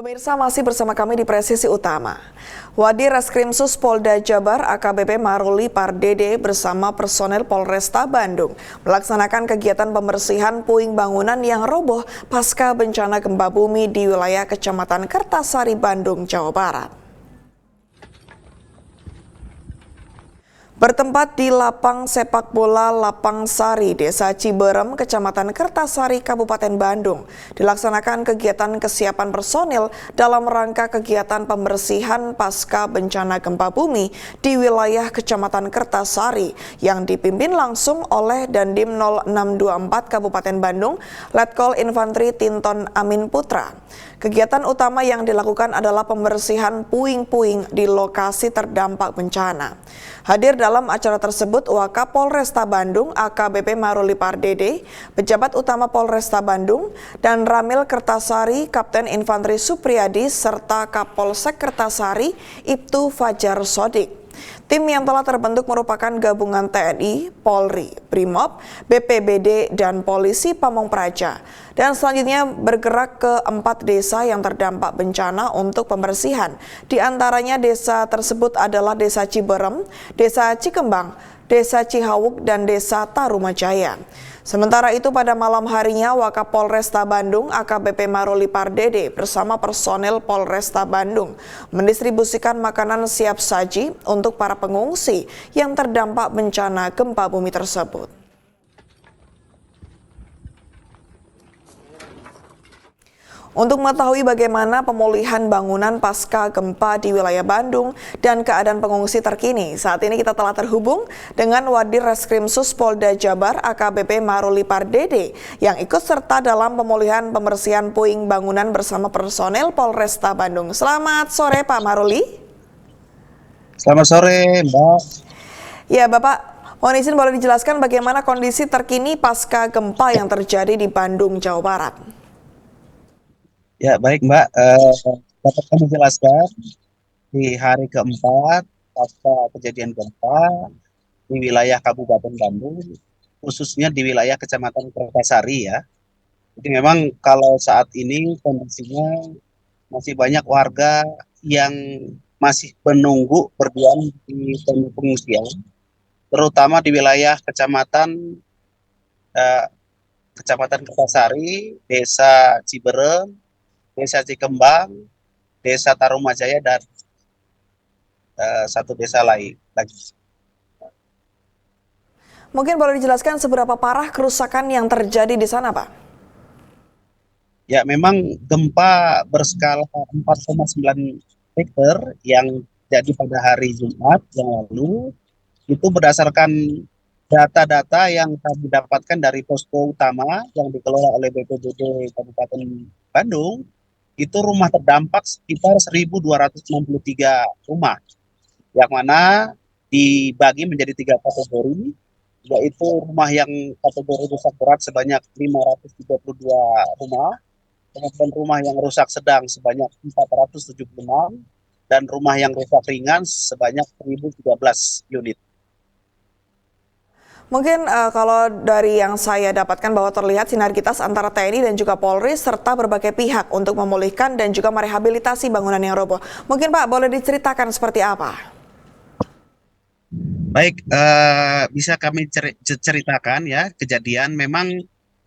Pemirsa masih bersama kami di Presisi Utama. Wadi Reskrimsus Polda Jabar AKBP Maruli Pardede bersama personel Polresta Bandung melaksanakan kegiatan pembersihan puing bangunan yang roboh pasca bencana gempa bumi di wilayah Kecamatan Kertasari, Bandung, Jawa Barat. Bertempat di lapang sepak bola Lapang Sari, Desa Ciberem, Kecamatan Kertasari, Kabupaten Bandung, dilaksanakan kegiatan kesiapan personil dalam rangka kegiatan pembersihan pasca bencana gempa bumi di wilayah Kecamatan Kertasari yang dipimpin langsung oleh Dandim 0624 Kabupaten Bandung, Letkol Infantri Tinton Amin Putra. Kegiatan utama yang dilakukan adalah pembersihan puing-puing di lokasi terdampak bencana. Hadir dalam acara tersebut Wakapolresta Bandung AKBP Maruli Pardede, pejabat utama Polresta Bandung, dan Ramil Kertasari Kapten Infantri Supriyadi serta Kapolsek Kertasari Ibtu Fajar Sodik. Tim yang telah terbentuk merupakan gabungan TNI, Polri, Brimob, BPBD, dan Polisi Pamong Praja. Dan selanjutnya bergerak ke 4 desa yang terdampak bencana untuk pembersihan. Di antaranya desa tersebut adalah Desa Ciberem, Desa Cikembang, Desa Cihawuk, dan Desa Tarumajaya. Sementara itu pada malam harinya Wakapolresta Bandung AKBP Maruli Pardede bersama personel Polresta Bandung mendistribusikan makanan siap saji untuk para pengungsi yang terdampak bencana gempa bumi tersebut. Untuk mengetahui bagaimana pemulihan bangunan pasca gempa di wilayah Bandung dan keadaan pengungsi terkini, saat ini kita telah terhubung dengan Wadir Reskrimsus Polda Jabar AKBP Maruli Pardede yang ikut serta dalam pemulihan pembersihan puing bangunan bersama personel Polresta Bandung. Selamat sore Pak Maruli. Selamat sore, Mbak. Ya Bapak, mohon izin boleh dijelaskan bagaimana kondisi terkini pasca gempa yang terjadi di Bandung, Jawa Barat? Ya, baik, Mbak. Dapat kami jelaskan di hari keempat pasca kejadian gempa di wilayah Kabupaten Bandung, khususnya di wilayah Kecamatan Kertasari ya. Jadi memang kalau saat ini kondisinya masih banyak warga yang masih menunggu berdiam di pengungsian, terutama di wilayah eh, Kecamatan Kertasari, Desa Ciberem, Desa Cikembang, Desa Tarumajaya, dan satu desa lain lagi. Mungkin boleh dijelaskan seberapa parah kerusakan yang terjadi di sana, Pak? Ya, memang gempa berskala 4,9 Richter yang jadi pada hari Jumat yang lalu itu berdasarkan data-data yang kami dapatkan dari posko utama yang dikelola oleh BPBD Kabupaten Bandung, itu rumah terdampak sekitar 1.263 rumah, yang mana dibagi menjadi 3 kategori, yaitu rumah yang kategori rusak berat sebanyak 532 rumah, kemudian rumah yang rusak sedang sebanyak 476, dan rumah yang rusak ringan sebanyak 1.013 unit. Mungkin kalau dari yang saya dapatkan bahwa terlihat sinergitas antara TNI dan juga Polri serta berbagai pihak untuk memulihkan dan juga merehabilitasi bangunan yang roboh. Mungkin Pak boleh diceritakan seperti apa? Baik, bisa kami ceritakan ya kejadian. Memang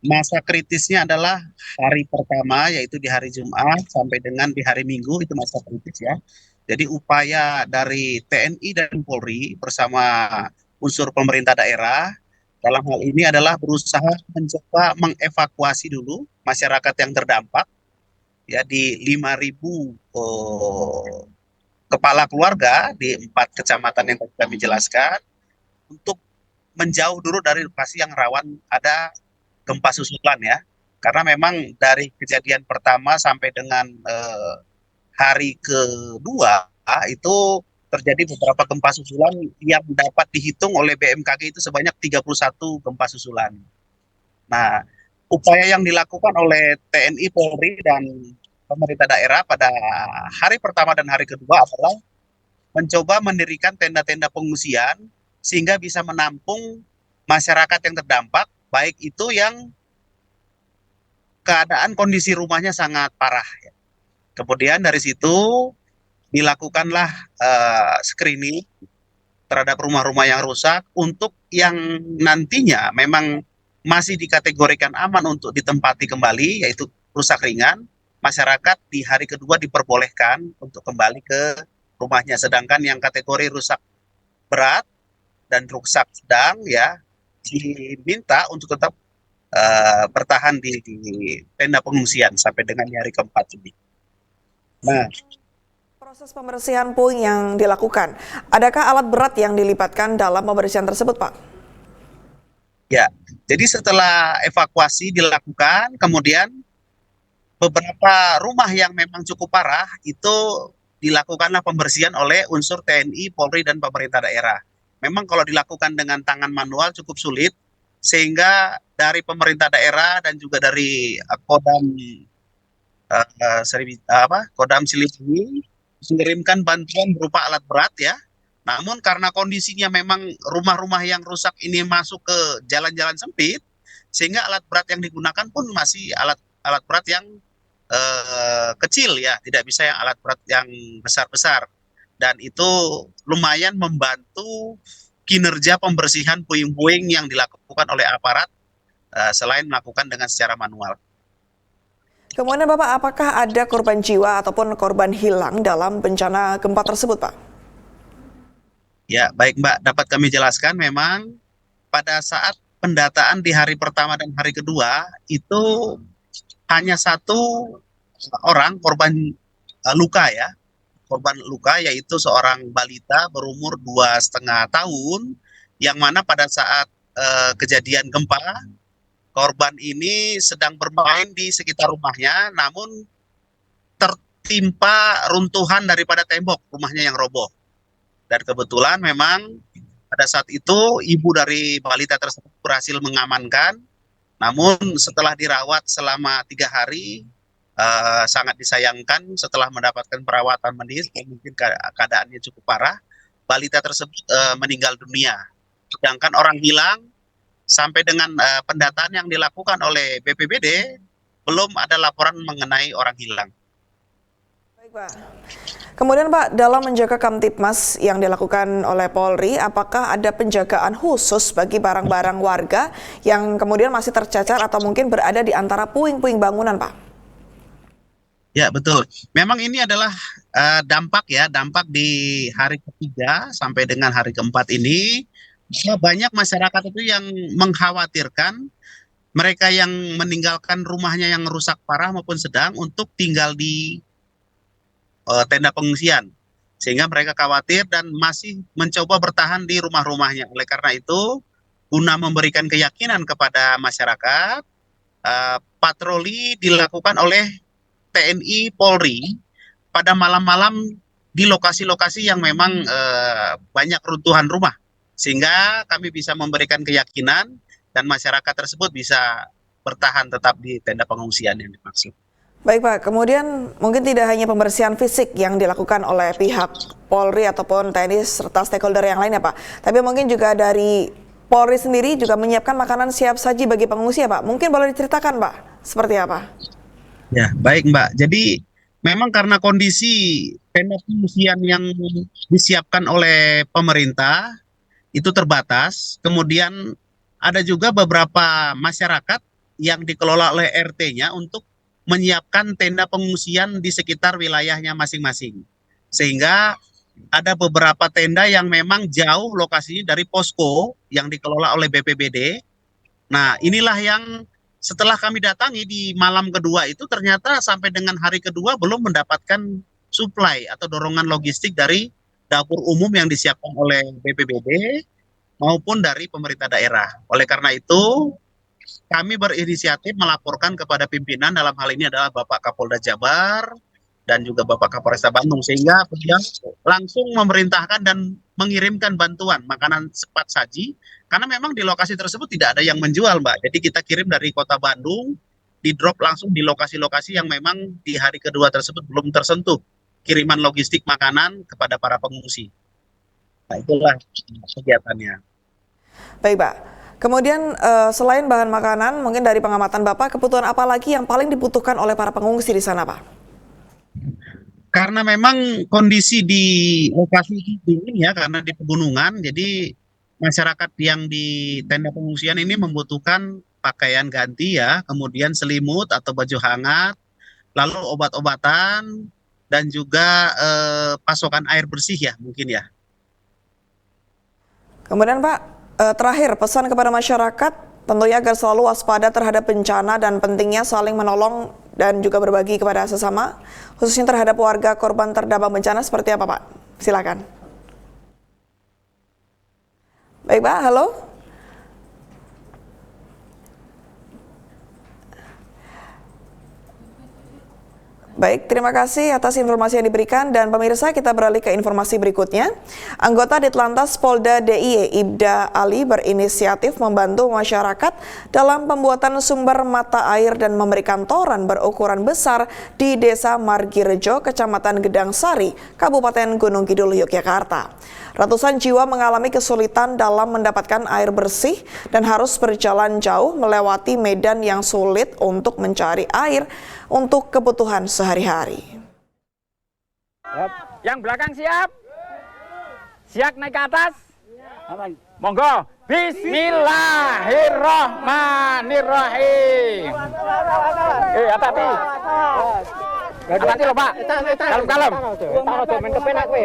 masa kritisnya adalah hari pertama, yaitu di hari Jumat sampai dengan di hari Minggu, itu masa kritis ya. Jadi upaya dari TNI dan Polri bersama unsur pemerintah daerah dalam hal ini adalah berusaha mencoba mengevakuasi dulu masyarakat yang terdampak ya di 5.000 kepala keluarga di 4 kecamatan yang tadi kami jelaskan, untuk menjauh dulu dari lokasi yang rawan ada gempa susulan ya. Karena memang dari kejadian pertama sampai dengan hari kedua itu terjadi beberapa gempa susulan yang dapat dihitung oleh BMKG itu sebanyak 31 gempa susulan. Nah, upaya yang dilakukan oleh TNI, Polri, dan pemerintah daerah pada hari pertama dan hari kedua adalah mencoba mendirikan tenda-tenda pengungsian sehingga bisa menampung masyarakat yang terdampak, baik itu yang keadaan kondisi rumahnya sangat parah ya. Kemudian dari situ dilakukanlah screening terhadap rumah-rumah yang rusak untuk yang nantinya memang masih dikategorikan aman untuk ditempati kembali, yaitu rusak ringan. Masyarakat di hari kedua diperbolehkan untuk kembali ke rumahnya, sedangkan yang kategori rusak berat dan rusak sedang ya diminta untuk tetap bertahan di tenda pengungsian sampai dengan hari keempat ini. Nah, Proses pembersihan puing yang dilakukan, adakah alat berat yang dilibatkan dalam pembersihan tersebut, Pak? ya, jadi setelah evakuasi dilakukan, kemudian beberapa rumah yang memang cukup parah itu dilakukanlah pembersihan oleh unsur TNI, Polri, dan pemerintah daerah. Memang kalau dilakukan dengan tangan manual cukup sulit, sehingga dari pemerintah daerah dan juga dari Kodam Siliwangi mengirimkan bantuan berupa alat berat ya. Namun karena kondisinya memang rumah-rumah yang rusak ini masuk ke jalan-jalan sempit, sehingga alat berat yang digunakan pun masih alat berat yang kecil ya, tidak bisa yang alat berat yang besar-besar. Dan itu lumayan membantu kinerja pembersihan puing-puing yang dilakukan oleh aparat selain melakukan dengan secara manual. Kemudian Bapak, apakah ada korban jiwa ataupun korban hilang dalam bencana gempa tersebut, Pak? Ya, baik Mbak, dapat kami jelaskan memang pada saat pendataan di hari pertama dan hari kedua itu hanya satu orang korban luka ya, korban luka yaitu seorang balita berumur 2,5 tahun yang mana pada saat kejadian gempa korban ini sedang bermain di sekitar rumahnya, namun tertimpa runtuhan daripada tembok rumahnya yang roboh. Dan kebetulan memang pada saat itu ibu dari balita tersebut berhasil mengamankan, namun setelah dirawat selama 3 hari, sangat disayangkan setelah mendapatkan perawatan medis yang mungkin keadaannya cukup parah, balita tersebut meninggal dunia. Sedangkan orang hilang sampai dengan pendataan yang dilakukan oleh BPBD belum ada laporan mengenai orang hilang. Baik, Pak. Kemudian Pak, dalam menjaga Kamtibmas yang dilakukan oleh Polri, apakah ada penjagaan khusus bagi barang-barang warga yang kemudian masih tercacar atau mungkin berada di antara puing-puing bangunan, Pak? Ya, betul. Memang ini adalah dampak di hari ketiga sampai dengan hari keempat ini, bahwa banyak masyarakat itu yang mengkhawatirkan mereka yang meninggalkan rumahnya yang rusak parah maupun sedang untuk tinggal di tenda pengungsian. Sehingga mereka khawatir dan masih mencoba bertahan di rumah-rumahnya. Oleh karena itu, guna memberikan keyakinan kepada masyarakat, patroli dilakukan oleh TNI Polri pada malam-malam di lokasi-lokasi yang memang banyak runtuhan rumah. Sehingga kami bisa memberikan keyakinan dan masyarakat tersebut bisa bertahan tetap di tenda pengungsian yang dimaksud. Baik Pak, kemudian mungkin tidak hanya pembersihan fisik yang dilakukan oleh pihak Polri ataupun TNI serta stakeholder yang lainnya Pak, tapi mungkin juga dari Polri sendiri juga menyiapkan makanan siap saji bagi pengungsi ya Pak. Mungkin boleh diceritakan Pak, seperti apa? Ya, baik Mbak. Jadi memang karena kondisi tenda pengungsian yang disiapkan oleh pemerintah itu terbatas, kemudian ada juga beberapa masyarakat yang dikelola oleh RT-nya untuk menyiapkan tenda pengungsian di sekitar wilayahnya masing-masing. Sehingga ada beberapa tenda yang memang jauh lokasinya dari posko yang dikelola oleh BPBD. Nah, inilah yang setelah kami datangi di malam kedua itu ternyata sampai dengan hari kedua belum mendapatkan suplai atau dorongan logistik dari dapur umum yang disiapkan oleh BPBD maupun dari pemerintah daerah. Oleh karena itu, kami berinisiatif melaporkan kepada pimpinan, dalam hal ini adalah Bapak Kapolda Jabar dan juga Bapak Kapolresta Bandung, sehingga beliau langsung memerintahkan dan mengirimkan bantuan makanan cepat saji, karena memang di lokasi tersebut tidak ada yang menjual Mbak. Jadi kita kirim dari kota Bandung, di drop langsung di lokasi-lokasi yang memang di hari kedua tersebut belum tersentuh kiriman logistik makanan kepada para pengungsi. Nah, itulah kegiatannya. Baik Pak. Kemudian selain bahan makanan, mungkin dari pengamatan Bapak, kebutuhan apa lagi yang paling dibutuhkan oleh para pengungsi di sana Pak? Karena memang kondisi di lokasi ini dingin ya, karena di pegunungan, jadi masyarakat yang di tenda pengungsian ini membutuhkan pakaian ganti ya, kemudian selimut atau baju hangat, lalu obat-obatan, dan juga pasokan air bersih ya mungkin ya. Kemudian Pak, terakhir pesan kepada masyarakat tentunya agar selalu waspada terhadap bencana dan pentingnya saling menolong dan juga berbagi kepada sesama, khususnya terhadap warga korban terdampak bencana seperti apa Pak? Silakan. Baik Pak, halo. Baik, terima kasih atas informasi yang diberikan dan pemirsa kita beralih ke informasi berikutnya. Anggota Ditlantas Polda DIY Ibda Ali berinisiatif membantu masyarakat dalam pembuatan sumber mata air dan memberikan toran berukuran besar di Desa Margirejo, Kecamatan Gedang Sari, Kabupaten Gunung Kidul, Yogyakarta. Ratusan jiwa mengalami kesulitan dalam mendapatkan air bersih dan harus berjalan jauh melewati medan yang sulit untuk mencari air untuk kebutuhan sehari-hari. Yang belakang siap? Siap naik ke atas? Monggo. Bismillahirrahmanirrahim. Hati-hati. Hati-hati loh Pak. Kalem-kalem. Main kepenak kowe.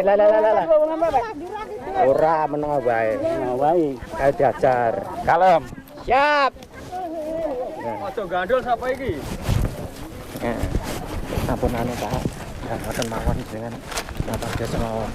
Ora meneng wae. Kayak diajar. Kalem. Siap. Ojo gandul sapa iki? Ampun anu Pak. Mboten mawon dengan napa biasa mawon.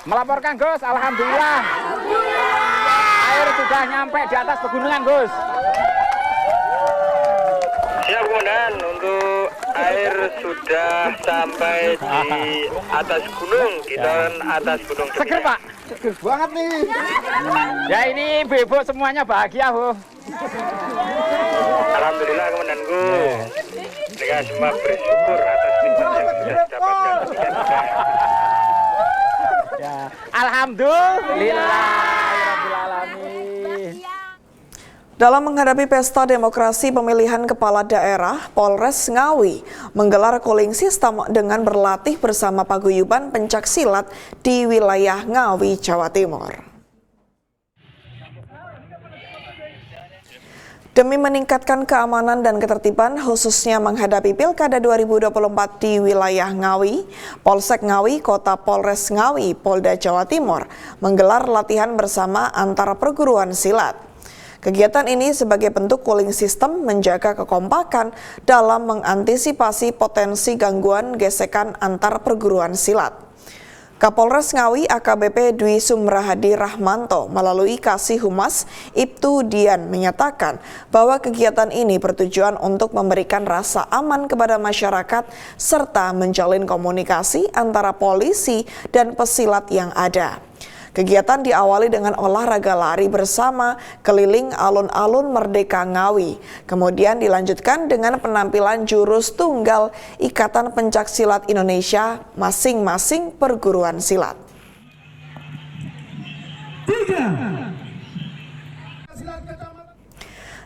Melaporkan Gus, alhamdulillah. Air sudah nyampe di atas pegunungan Gus. Siap komandan, untuk air sudah sampai di atas gunung, kita atas gunung. Seger Pak. Seger banget nih. Ya ini bebo semuanya bahagia Bu. Alhamdulillah komandanku. Mereka semua bersyukur atas nikmat yang sudah didapatkan. Ya, alhamdulillahirrahmanirrahim. Dalam menghadapi pesta demokrasi pemilihan kepala daerah, Polres Ngawi menggelar cooling system dengan berlatih bersama paguyuban pencaksilat di wilayah Ngawi, Jawa Timur. Demi meningkatkan keamanan dan ketertiban khususnya menghadapi Pilkada 2024 di wilayah Ngawi, Polsek Ngawi, Kota Polres Ngawi, Polda Jawa Timur menggelar latihan bersama antara perguruan silat. Kegiatan ini sebagai bentuk cooling system menjaga kekompakan dalam mengantisipasi potensi gangguan gesekan antar perguruan silat. Kapolres Ngawi AKBP Dwi Sumrahadi Rahmanto melalui Kasih Humas Ibtu Dian menyatakan bahwa kegiatan ini bertujuan untuk memberikan rasa aman kepada masyarakat serta menjalin komunikasi antara polisi dan pesilat yang ada. Kegiatan diawali dengan olahraga lari bersama keliling alun-alun Merdeka Ngawi. Kemudian dilanjutkan dengan penampilan jurus tunggal Ikatan Pencaksilat Indonesia masing-masing perguruan silat.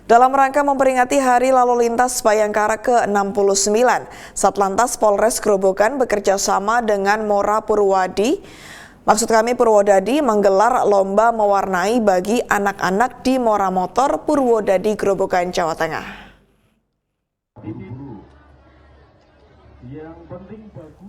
Dalam rangka memperingati Hari Lalu Lintas Bayangkara ke-69, Satlantas Polres Grobogan bekerja sama dengan Mora Purwadi Purwodadi menggelar lomba mewarnai bagi anak-anak di Mora Motor Purwodadi Grobogan, Jawa Tengah.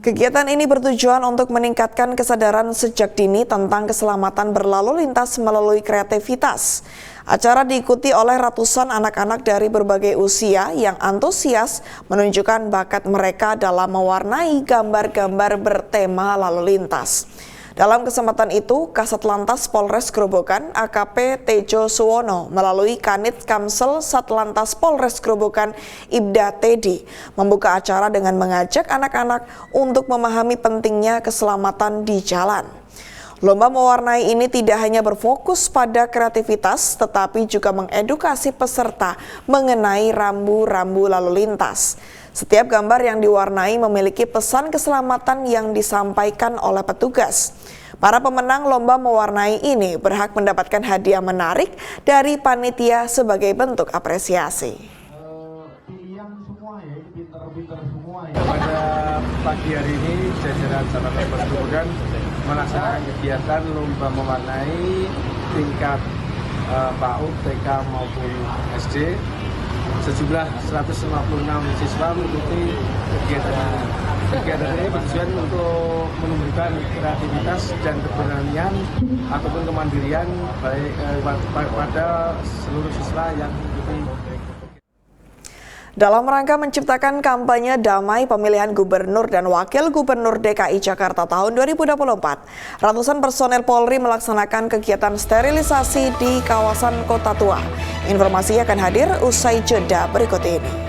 Kegiatan ini bertujuan untuk meningkatkan kesadaran sejak dini tentang keselamatan berlalu lintas melalui kreativitas. Acara diikuti oleh ratusan anak-anak dari berbagai usia yang antusias menunjukkan bakat mereka dalam mewarnai gambar-gambar bertema lalu lintas. Dalam kesempatan itu, Kasat Lantas Polres Grobogan AKP Tejo Suwono melalui Kanit Kamsel Satlantas Polres Grobogan Ibda Tedi membuka acara dengan mengajak anak-anak untuk memahami pentingnya keselamatan di jalan. Lomba mewarnai ini tidak hanya berfokus pada kreativitas, tetapi juga mengedukasi peserta mengenai rambu-rambu lalu lintas. Setiap gambar yang diwarnai memiliki pesan keselamatan yang disampaikan oleh petugas. Para pemenang lomba mewarnai ini berhak mendapatkan hadiah menarik dari panitia sebagai bentuk apresiasi. Pada pagi hari ini jajaran Satlantas Polres Grobogan melaksanakan kegiatan lomba mewarnai tingkat PAUD, TK maupun SD. Sejumlah 156 siswa mengikuti kegiatan ini. Kegiatan ini bertujuan untuk menumbuhkan kreativitas dan keberanian ataupun kemandirian baik pada seluruh siswa yang mengikuti. Dalam rangka menciptakan kampanye damai pemilihan gubernur dan wakil gubernur DKI Jakarta tahun 2024, ratusan personel Polri melaksanakan kegiatan sterilisasi di kawasan Kota Tua. Informasi akan hadir usai jeda berikut ini.